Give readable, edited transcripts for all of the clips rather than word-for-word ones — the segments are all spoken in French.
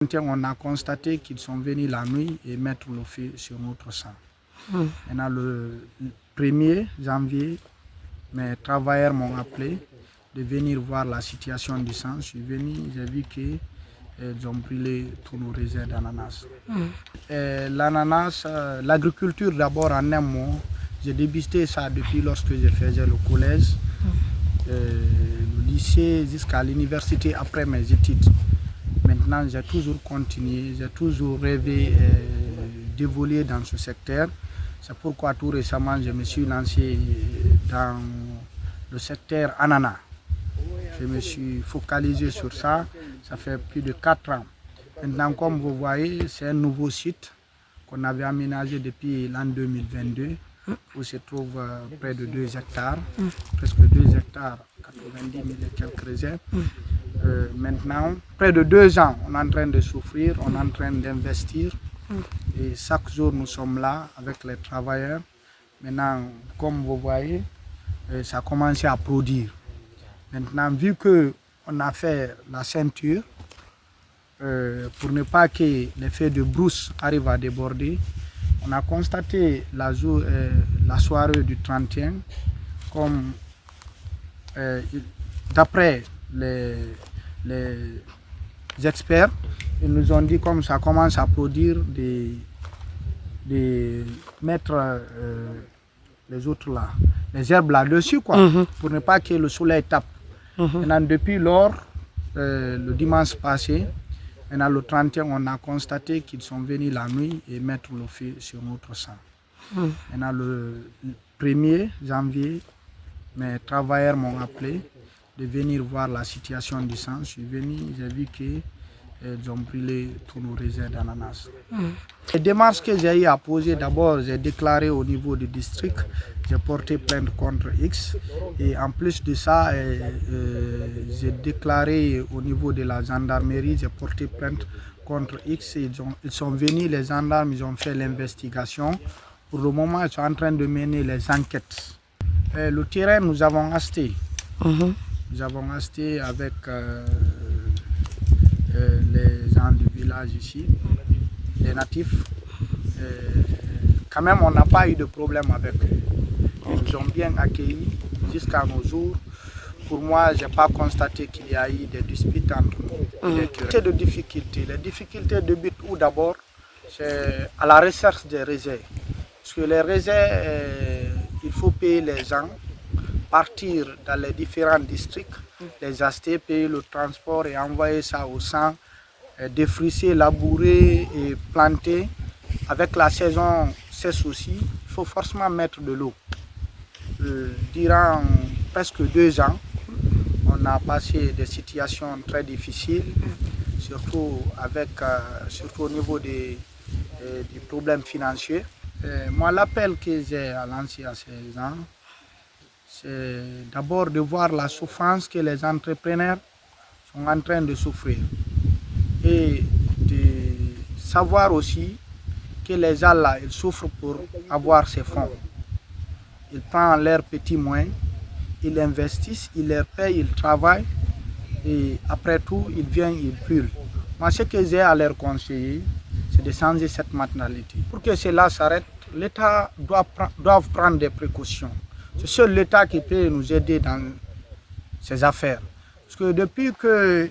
On a constaté qu'ils sont venus la nuit et mettre le feu sur notre sang. Maintenant, le 1er janvier, mes travailleurs m'ont appelé de venir voir la situation du sang. Je suis venu, j'ai vu qu'ils ont brûlé tous nos réserves d'ananas. L'ananas, l'agriculture d'abord en un mot, j'ai débuté ça depuis lorsque je faisais le collège, le lycée jusqu'à l'université après mes études. Maintenant, j'ai toujours continué, j'ai toujours rêvé d'évoluer dans ce secteur. C'est pourquoi tout récemment, je me suis lancé dans le secteur ananas. Je me suis focalisé sur ça, ça fait plus de 4 ans. Maintenant, comme vous voyez, c'est un nouveau site qu'on avait aménagé depuis l'an 2022, où se trouve près de 2 hectares, presque 2 hectares, 90 000 et quelques réserves. Maintenant, près de 2 ans, on est en train de souffrir, on est en train d'investir. Et chaque jour, nous sommes là avec les travailleurs. Maintenant, comme vous voyez, ça a commencé à produire. Maintenant, vu qu'on a fait la ceinture, pour ne pas que l'effet de brousse arrive à déborder, on a constaté la soirée du 31, comme d'après les experts, ils nous ont dit comme ça commence à produire de mettre les autres là, les herbes là-dessus pour ne pas que le soleil tape. Maintenant, depuis lors, le dimanche passé, maintenant, le 31, on a constaté qu'ils sont venus la nuit et mettre le feu sur notre sang. Maintenant, le 1er janvier, mes travailleurs m'ont appelé de venir voir la situation du sang. Je suis venu, j'ai vu qu'ils ont brûlé tous nos réserves d'ananas. Les démarches que j'ai eu à poser, d'abord, j'ai déclaré au niveau du district, j'ai porté plainte contre X. Et en plus de ça, j'ai déclaré au niveau de la gendarmerie, j'ai porté plainte contre X. Ils sont venus, les gendarmes, ils ont fait l'investigation. Pour le moment, ils sont en train de mener les enquêtes. Le terrain, nous avons acheté. Nous avons acheté avec les gens du village ici, les natifs. Quand même, on n'a pas eu de problème avec eux. Ils nous ont bien accueillis jusqu'à nos jours. Pour moi, je n'ai pas constaté qu'il y a eu des disputes entre nous. C'est de difficultés. Les difficultés débutent où d'abord, c'est à la recherche des réserves. Parce que les réserves, il faut payer les gens, partir dans les différents districts, les acheter, payer le transport et envoyer ça au champ, défricher, labourer et planter. Avec la saison sèche aussi, il faut forcément mettre de l'eau. Durant presque 2 ans, on a passé des situations très difficiles, surtout au niveau des problèmes financiers. Moi, l'appel que j'ai à lancer à ces gens, c'est d'abord de voir la souffrance que les entrepreneurs sont en train de souffrir et de savoir aussi que les gens là, ils souffrent pour avoir ces fonds. Ils prennent leurs petits moyens, ils investissent, ils les payent, ils travaillent et après tout, ils viennent, ils brûlent. Moi, ce que j'ai à leur conseiller, c'est de changer cette mentalité. Pour que cela s'arrête, l'État doit prendre des précautions. C'est seul l'État qui peut nous aider dans ces affaires. Parce que depuis que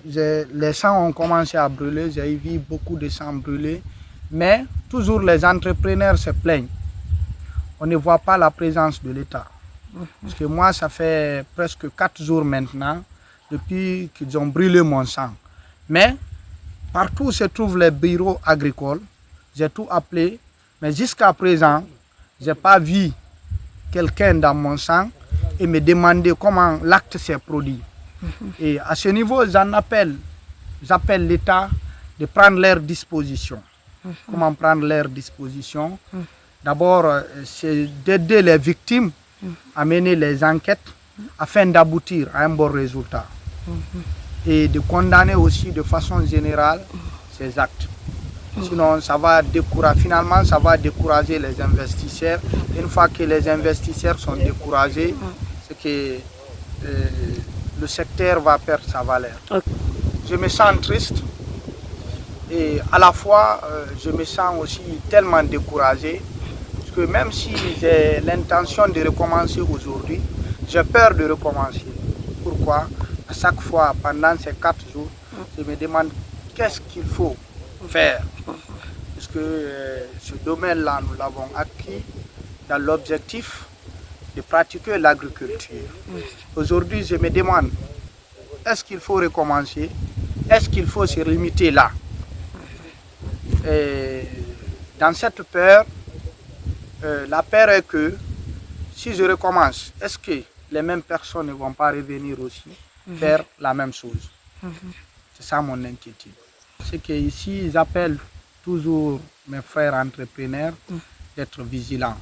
les champs ont commencé à brûler, j'ai vu beaucoup de champs brûlés, mais toujours les entrepreneurs se plaignent. On ne voit pas la présence de l'État. Parce que moi, ça fait presque 4 jours maintenant, depuis qu'ils ont brûlé mon champ. Mais partout où se trouvent les bureaux agricoles, j'ai tout appelé, mais jusqu'à présent, je n'ai pas vu quelqu'un dans mon champ et me demander comment l'acte s'est produit. Et à ce niveau, j'appelle l'État de prendre leurs dispositions. Comment prendre leurs dispositions? D'abord, c'est d'aider les victimes à mener les enquêtes afin d'aboutir à un bon résultat. Et de condamner aussi de façon générale ces actes. Sinon, finalement, ça va décourager les investisseurs. Une fois que les investisseurs sont découragés, c'est que le secteur va perdre sa valeur. Je me sens triste Et à la fois, je me sens aussi tellement découragé, parce que même si j'ai l'intention de recommencer aujourd'hui, j'ai peur de recommencer. Pourquoi? À chaque fois, pendant ces 4 jours, je me demande qu'est-ce qu'il faut faire. Parce que ce domaine-là, nous l'avons acquis dans l'objectif de pratiquer l'agriculture. Aujourd'hui, je me demande, est-ce qu'il faut recommencer? Est-ce qu'il faut se limiter là? Et dans cette peur, la peur est que si je recommence, est-ce que les mêmes personnes ne vont pas revenir aussi faire la même chose? C'est ça mon inquiétude. C'est qu'ici, ils appellent toujours mes frères entrepreneurs d'être vigilants.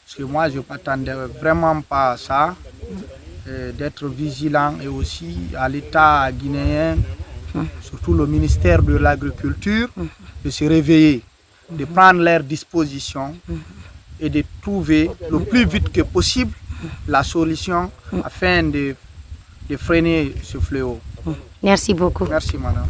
Parce que moi, je ne m'attendais vraiment pas à ça, d'être vigilant, et aussi à l'État guinéen, surtout le ministère de l'Agriculture, de se réveiller, de prendre leurs dispositions et de trouver le plus vite que possible la solution afin de freiner ce fléau. Merci beaucoup. Merci, madame.